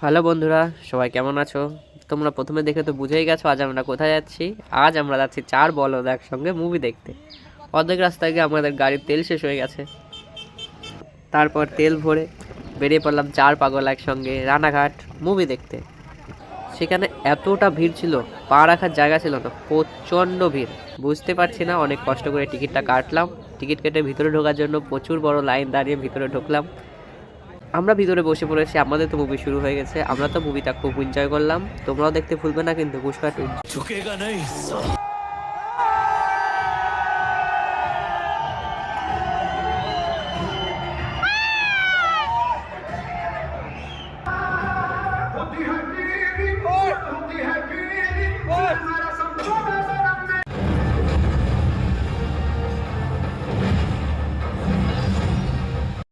Hello বন্ধুরা, সবাই কেমন আছো? তোমরা প্রথমে দেখে তো বুঝেই গেছো আজ আমরা কোথায় যাচ্ছি। আজ আমরা যাচ্ছি চার বলদ একসঙ্গে মুভি দেখতে। অর্ধেক রাস্তায় গিয়ে আমাদের গাড়ির তেল শেষ হয়ে গেছে। তারপর তেল ভরে বেরিয়ে পড়লাম চার পাগল একসঙ্গে রানাঘাট মুভি দেখতে। সেখানে এতটা ভিড় ছিল, পা রাখার জায়গা ছিল না, প্রচণ্ড ভিড়। বুঝতে পারছি না, অনেক কষ্ট করে টিকিটটা কাটলাম। টিকিট কেটে ভিতরে ঢোকার জন্য প্রচুর বড় লাইন দাঁড়িয়ে ভিতরে ঢুকলাম। আমরা ভিতরে বসে পড়েছি, আমাদের তো মুভি শুরু হয়ে গেছে। আমরা তো মুভিটা খুব এনজয় করলাম। তোমরাও দেখতে ভুলবে না কিন্তু পুষ্পা 2।